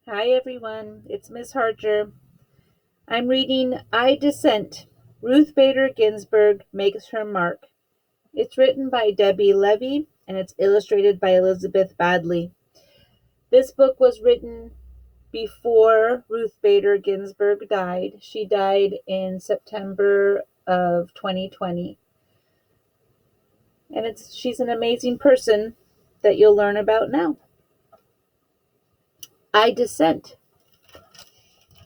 Hi everyone, it's Miss Harger. I'm reading I Dissent. Ruth Bader Ginsburg Makes Her Mark. It's written by Debbie Levy and it's illustrated by Elizabeth Badley. This book was written before Ruth Bader Ginsburg died. She died in September of 2020. And she's an amazing person that you'll learn about now. I dissent.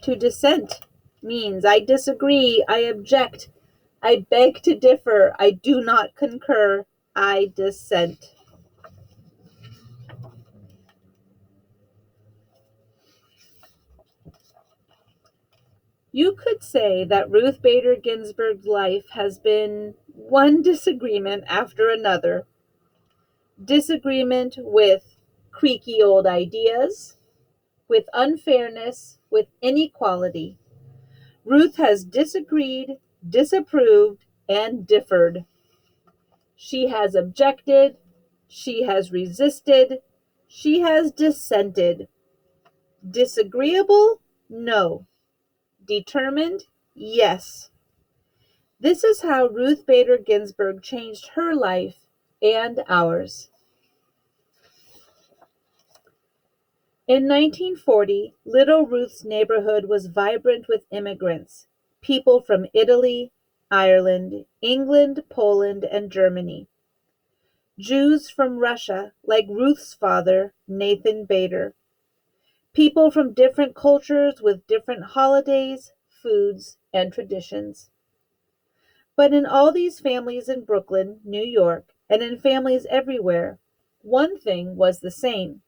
To dissent means I disagree, I object, I beg to differ, I do not concur, I dissent. You could say that Ruth Bader Ginsburg's life has been one disagreement after another. Disagreement with creaky old ideas, with unfairness, with inequality. Ruth has disagreed, disapproved, and differed. She has objected, she has resisted, she has dissented. Disagreeable? No. Determined? Yes. This is how Ruth Bader Ginsburg changed her life and ours. In 1940, Little Ruth's neighborhood was vibrant with immigrants, people from Italy, Ireland, England, Poland, and Germany. Jews from Russia, like Ruth's father, Nathan Bader. People from different cultures with different holidays, foods, and traditions. But in all these families in Brooklyn, New York, and in families everywhere, one thing was the same.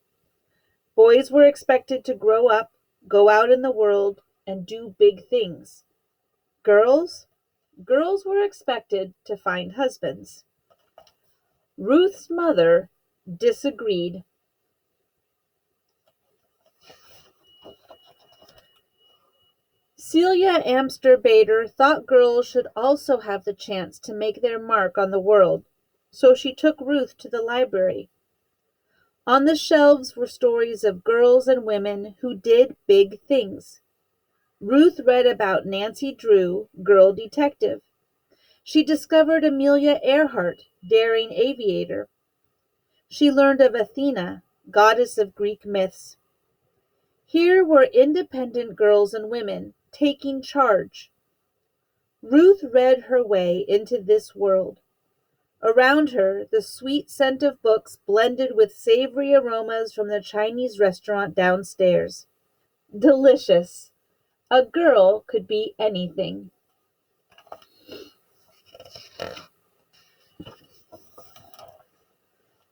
Boys were expected to grow up, go out in the world, and do big things. Girls? Girls were expected to find husbands. Ruth's mother disagreed. Celia Amster Bader thought girls should also have the chance to make their mark on the world, so she took Ruth to the library. On the shelves were stories of girls and women who did big things. Ruth read about Nancy Drew, girl detective. She discovered Amelia Earhart, daring aviator. She learned of Athena, goddess of Greek myths. Here were independent girls and women taking charge. Ruth read her way into this world. Around her, the sweet scent of books blended with savory aromas from the Chinese restaurant downstairs. Delicious. A girl could be anything.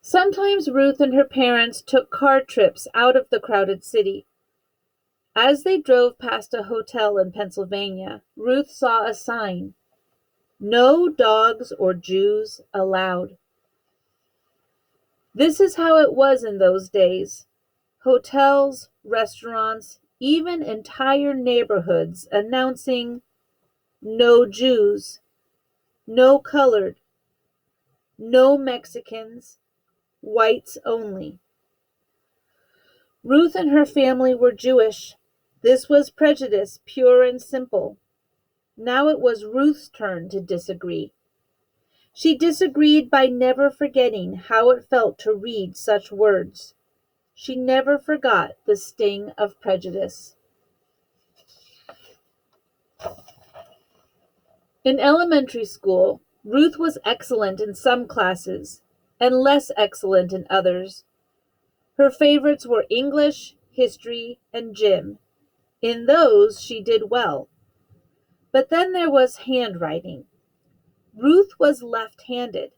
Sometimes Ruth and her parents took car trips out of the crowded city. As they drove past a hotel in Pennsylvania, Ruth saw a sign, "No dogs or Jews allowed." This is how it was in those days. Hotels, restaurants, even entire neighborhoods announcing, "No Jews, no colored, no Mexicans, whites only." Ruth and her family were Jewish. This was prejudice, pure and simple. Now it was Ruth's turn to disagree. She disagreed by never forgetting how it felt to read such words. She never forgot the sting of prejudice. In elementary school, Ruth was excellent in some classes and less excellent in others. Her favorites were English, history, and gym. In those she did well. But then there was handwriting. Ruth was left-handed.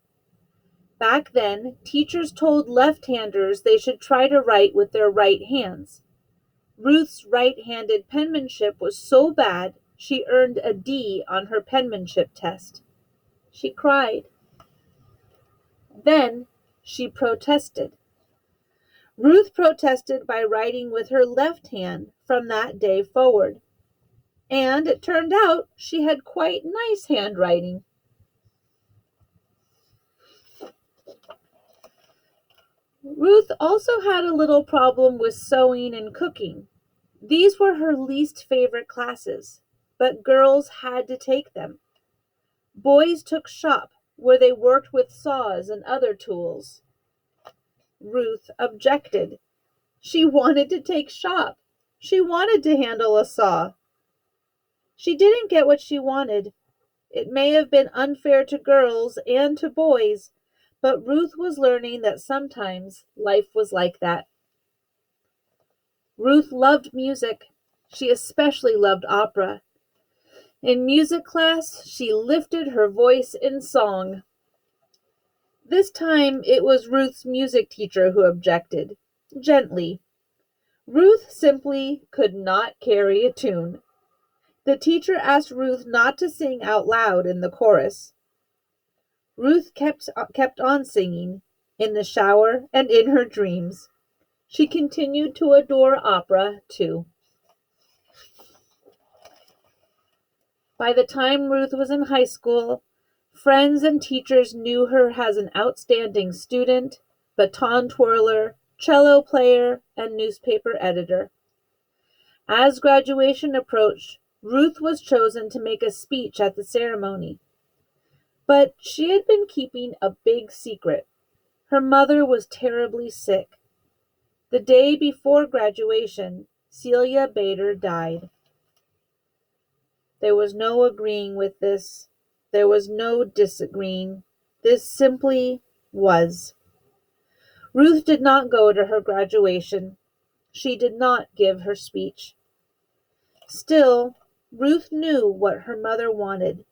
Back then, teachers told left-handers they should try to write with their right hands. Ruth's right-handed penmanship was so bad she earned a D on her penmanship test. She cried. Then she protested. Ruth protested by writing with her left hand from that day forward. And it turned out she had quite nice handwriting. Ruth also had a little problem with sewing and cooking. These were her least favorite classes, but girls had to take them. Boys took shop, where they worked with saws and other tools. Ruth objected. She wanted to take shop. She wanted to handle a saw. She didn't get what she wanted. It may have been unfair to girls and to boys, but Ruth was learning that sometimes life was like that. Ruth loved music. She especially loved opera. In music class, she lifted her voice in song. This time, it was Ruth's music teacher who objected, gently. Ruth simply could not carry a tune. The teacher asked Ruth not to sing out loud in the chorus. Ruth kept on singing, in the shower and in her dreams. She continued to adore opera, too. By the time Ruth was in high school, friends and teachers knew her as an outstanding student, baton twirler, cello player, and newspaper editor. As graduation approached, Ruth was chosen to make a speech at the ceremony. But she had been keeping a big secret. Her mother was terribly sick. The day before graduation, Celia Bader died. There was no agreeing with this. There was no disagreeing. This simply was. Ruth did not go to her graduation. She did not give her speech. Still, Ruth knew what her mother wanted.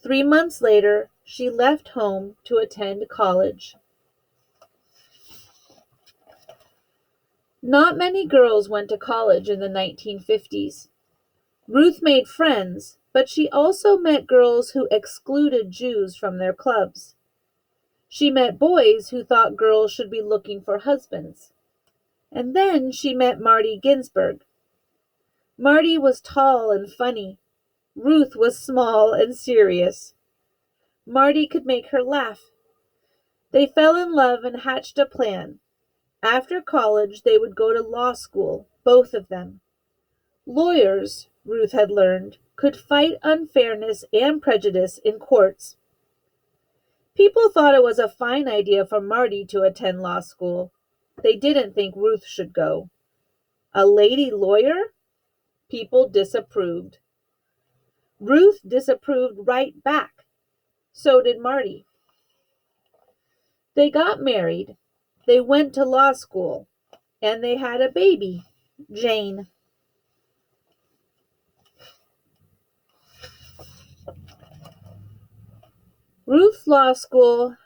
3 months later, she left home to attend college. Not many girls went to college in the 1950s. Ruth made friends, but she also met girls who excluded Jews from their clubs. She met boys who thought girls should be looking for husbands. And then she met Marty Ginsburg. Marty was tall and funny. Ruth was small and serious. Marty could make her laugh. They fell in love and hatched a plan. After college, they would go to law school, both of them. Lawyers, Ruth had learned, could fight unfairness and prejudice in courts. People thought it was a fine idea for Marty to attend law school. They didn't think Ruth should go. A lady lawyer? People disapproved. Ruth disapproved right back. So did Marty. They got married. They went to law school. And they had a baby, Jane. Ruth's law school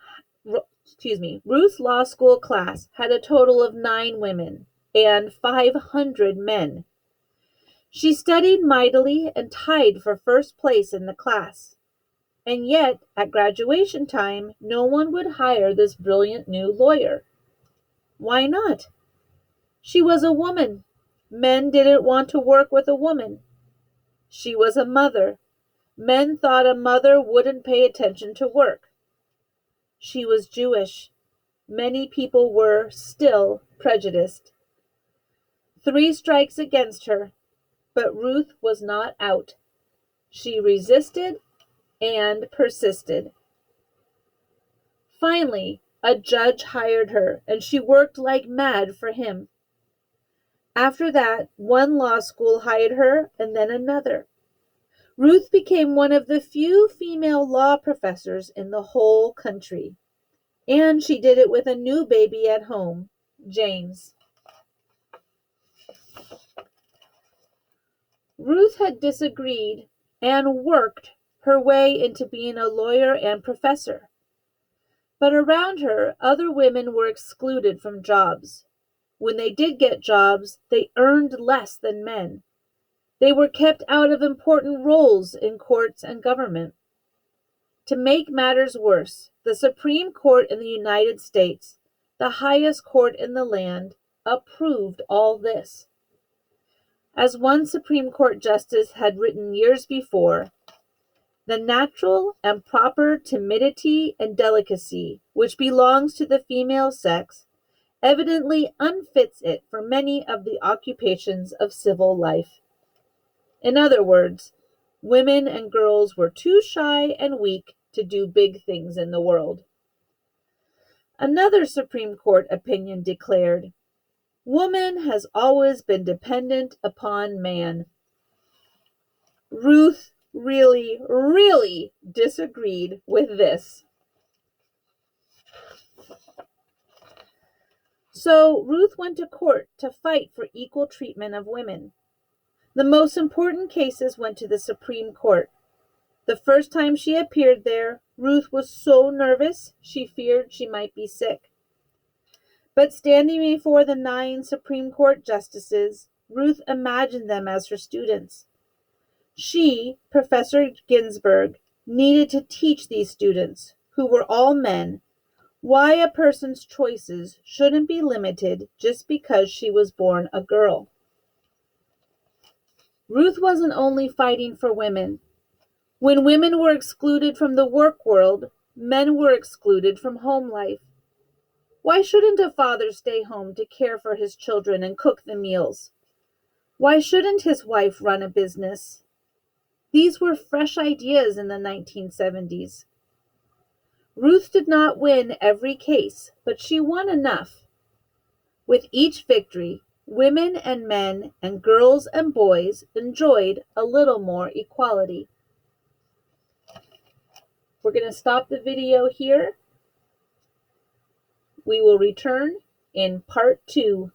class had a total of 9 women and 500 men. She studied mightily and tied for first place in the class. And yet, at graduation time, no one would hire this brilliant new lawyer. Why not? She was a woman. Men didn't want to work with a woman. She was a mother. Men thought a mother wouldn't pay attention to work. She was Jewish. Many people were still prejudiced. 3 strikes against her, but Ruth was not out. She resisted and persisted. Finally, a judge hired her, and she worked like mad for him. After that, one law school hired her, and then another. Ruth became one of the few female law professors in the whole country. And she did it with a new baby at home, James. Ruth had disagreed and worked her way into being a lawyer and professor. But around her, other women were excluded from jobs. When they did get jobs, they earned less than men. They were kept out of important roles in courts and government. To make matters worse, the Supreme Court in the United States, the highest court in the land, approved all this. As one Supreme Court justice had written years before, the natural and proper timidity and delicacy which belongs to the female sex evidently unfits it for many of the occupations of civil life. In other words, women and girls were too shy and weak to do big things in the world. Another Supreme Court opinion declared, "Woman has always been dependent upon man." Ruth really, really disagreed with this. So Ruth went to court to fight for equal treatment of women. The most important cases went to the Supreme Court. The first time she appeared there, Ruth was so nervous she feared she might be sick. But standing before the 9 Supreme Court justices, Ruth imagined them as her students. She, Professor Ginsburg, needed to teach these students, who were all men, why a person's choices shouldn't be limited just because she was born a girl. Ruth wasn't only fighting for women. When women were excluded from the work world, men were excluded from home life. Why shouldn't a father stay home to care for his children and cook the meals? Why shouldn't his wife run a business? These were fresh ideas in the 1970s. Ruth did not win every case, but she won enough. With each victory, women and men and girls and boys enjoyed a little more equality. We're going to stop the video here. We will return in part 2.